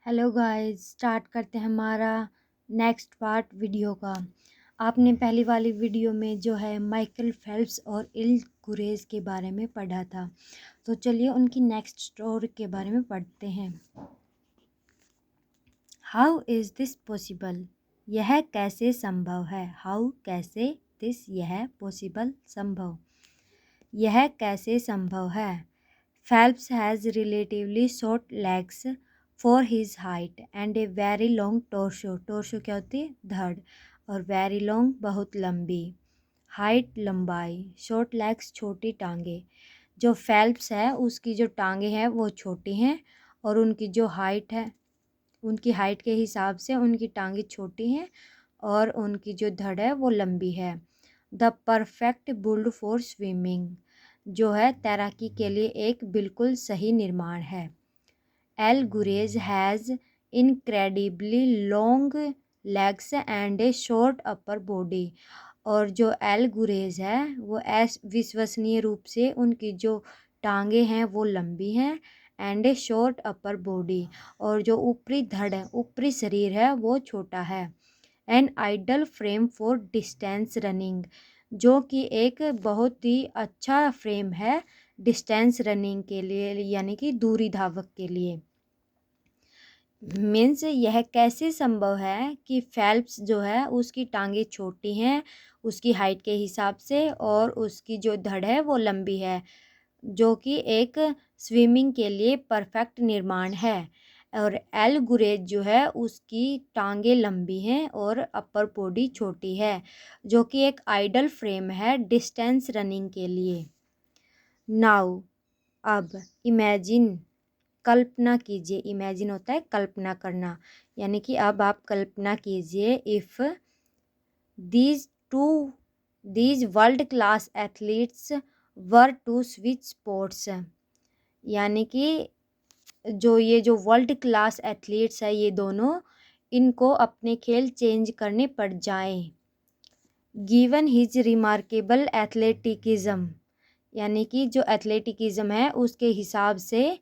Hello guys, start करते हैं हमारा नेक्स्ट पार्ट वीडियो का। आपने पहली वाली वीडियो में जो है माइकल फेल्प्स और इल गुरेज के बारे में पढ़ा था, तो चलिए उनकी नेक्स्ट स्टोरी के बारे में पढ़ते हैं। How is this possible? यह कैसे संभव है? हाउ कैसे दिस यह पॉसिबल संभव, यह कैसे संभव है? Phelps has relatively short legs for his height and a very long torso. Torso क्या होती है? धड़। और very long बहुत लंबी। Height लंबाई। Short legs छोटी टांगे। जो Phelps है उसकी जो टांगे हैं वो छोटी हैं और उनकी जो हाइट है, उनकी हाइट के हिसाब से उनकी टांगे छोटी हैं और उनकी जो धड़ है वो लंबी है। The perfect built for swimming, जो है तैराकी के लिए एक बिल्कुल सही निर्माण है। L Gurez has incredibly long legs and A short upper body, और जो एल गुरेज है वो विश्वसनीय रूप से उनकी जो टांगे हैं वो लंबी हैं and A short upper body, और जो ऊपरी धड़ है, ऊपरी शरीर है वो छोटा है। An ideal frame for distance running, जो कि एक बहुत ही अच्छा फ्रेम है डिस्टेंस रनिंग के लिए, यानी कि दूरी धावक के लिए। मीन्स यह कैसे संभव है कि फेल्प्स जो है उसकी टांगे छोटी हैं उसकी हाइट के हिसाब से और उसकी जो धड़ है वो लंबी है, जो कि एक स्विमिंग के लिए परफेक्ट निर्माण है। और एल गुरेज जो है उसकी टांगे लंबी हैं और अपर बॉडी छोटी है, जो कि एक आइडल फ्रेम है डिस्टेंस रनिंग के लिए। नाउ, अब इमेजिन, कल्पना कीजिए। इमेजिन होता है कल्पना करना, यानी कि अब आप कल्पना कीजिए if these two these world class athletes were to switch sports, यानी कि जो वर्ल्ड क्लास एथलीट्स है ये दोनों, इनको अपने खेल चेंज करने पड़ जाएं। गिवन हिज रिमार्केबल एथलेटिकिज्म, यानी कि जो एथलेटिकिज्म है उसके हिसाब से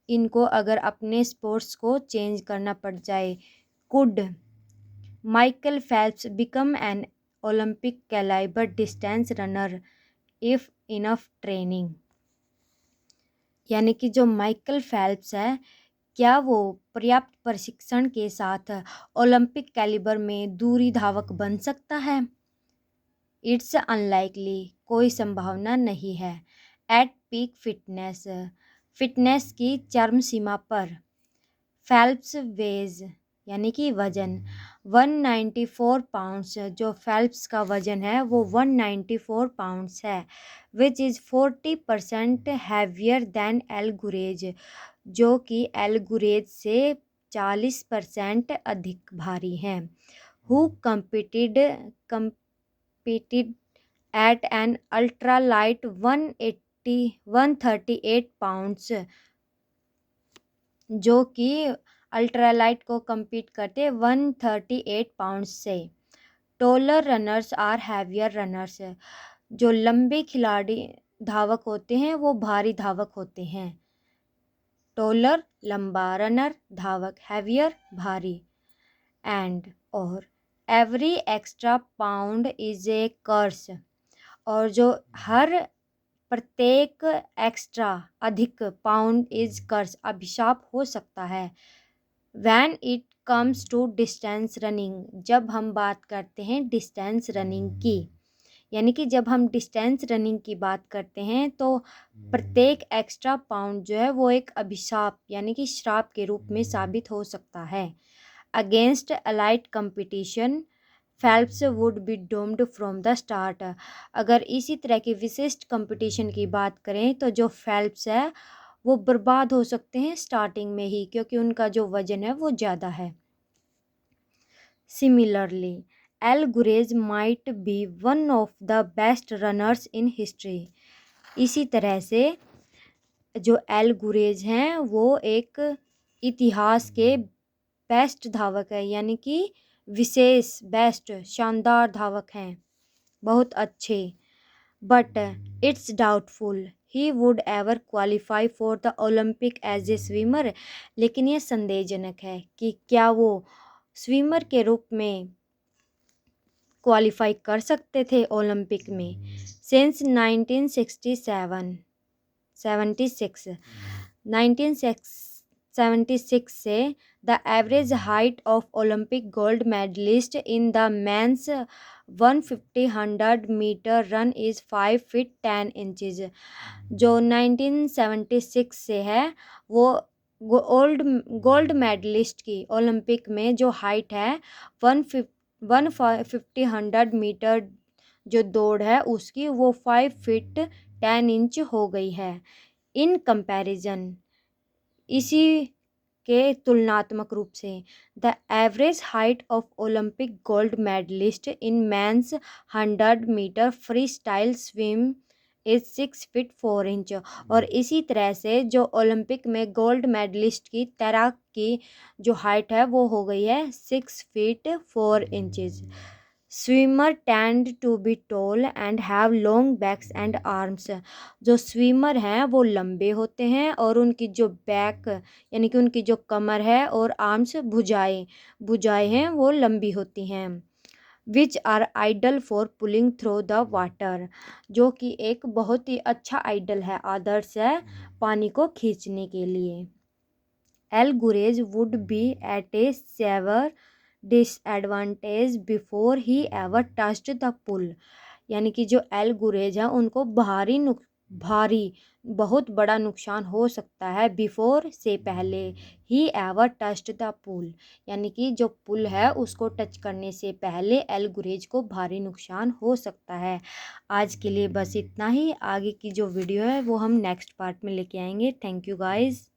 इनको अगर अपने स्पोर्ट्स को चेंज करना पड़ जाए। Could Michael Phelps become an Olympic calibre distance runner if enough training, यानी कि जो माइकल फेल्प्स है क्या वो पर्याप्त प्रशिक्षण के साथ ओलंपिक कैलिबर में दूरी धावक बन सकता है? इट्स अनलाइकली, कोई संभावना नहीं है। एट पीक फिटनेस, फिटनेस की चरम सीमा पर। फेल्प्स वेज, यानी कि वजन 194 पाउंड्स, जो फेल्प्स का वजन है वो 194 पाउंड्स है, which is 40% heavier than El Guerrouj, जो कि एल गुरेज से 40% अधिक भारी हैं। Who competed at an ultra light 138 pounds, जो कि अल्ट्रालाइट को compete करते 138 पाउंड्स से। टोलर रनर्स आर हैवियर रनर्स, जो लंबे खिलाड़ी धावक होते हैं वो भारी धावक होते हैं। टोलर लंबा, रनर धावक, हैवियर भारी। एंड और every extra pound is a curse, और जो हर प्रत्येक एक्स्ट्रा अधिक पाउंड इज कर्स अभिशाप हो सकता है। When it comes to distance running, जब हम बात करते हैं डिस्टेंस रनिंग की, यानी कि जब हम डिस्टेंस रनिंग की बात करते हैं तो प्रत्येक एक्स्ट्रा पाउंड जो है वो एक अभिशाप यानी कि श्राप के रूप में साबित हो सकता है। Against elite competition Phelps would be doomed from the start, अगर इसी तरह की विशिष्ट कंपटीशन की बात करें तो जो फेल्प्स है वो बर्बाद हो सकते हैं स्टार्टिंग में ही, क्योंकि उनका जो वजन है वो ज़्यादा है। Similarly L Gurez might be one of the best runners in history, इसी तरह से जो एल गुरेज हैं वो एक इतिहास के बेस्ट धावक है, यानी कि विशेष, बेस्ट, शानदार धावक हैं, बहुत अच्छे। But it's doubtful he would ever qualify for the Olympic as a swimmer. लेकिन ये संदेहजनक है कि क्या वो स्विमर के रूप में क्वालिफाई कर सकते थे ओलंपिक में। सिंस 1976 से the average height of Olympic gold medallist in the men's 150 metre run is 5 feet 10 inches. जो 1976 से है वो गोल्ड मेडलिस्ट की ओलंपिक में जो हाइट है 150 मीटर जो दौड़ है उसकी वो 5 फीट 10 इंच हो गई है। इन कंपैरिजन इसी के तुलनात्मक रूप से the average height of Olympic gold medallist in men's 100 metre freestyle swim is 6 feet 4 inch. और इसी तरह से जो ओलंपिक में गोल्ड मेडलिस्ट की तैराक की जो हाइट है वो हो गई है 6 feet 4 inches. Swimmer tend to be tall and have long backs and arms. जो स्विमर हैं वो लंबे होते हैं और उनकी जो बैक यानी कि उनकी जो कमर है और आर्म्स भुजाएं हैं वो लंबी होती हैं। Which are ideal for pulling through the water. जो कि एक बहुत ही अच्छा आइडल है, आदर्श है पानी को खींचने के लिए। एल गुरेज would be at a severe disadvantage before he ever touched the pool. यानी कि जो एल गुरेज है उनको भारी बहुत बड़ा नुकसान हो सकता है बिफोर से पहले ही एवर टच्ड द पुल। यानी कि जो पुल है उसको टच करने से पहले एल गुरेज को भारी नुकसान हो सकता है। आज के लिए बस इतना ही। आगे की जो वीडियो है वो हम नेक्स्ट पार्ट में लेके आएंगे। Thank you guys.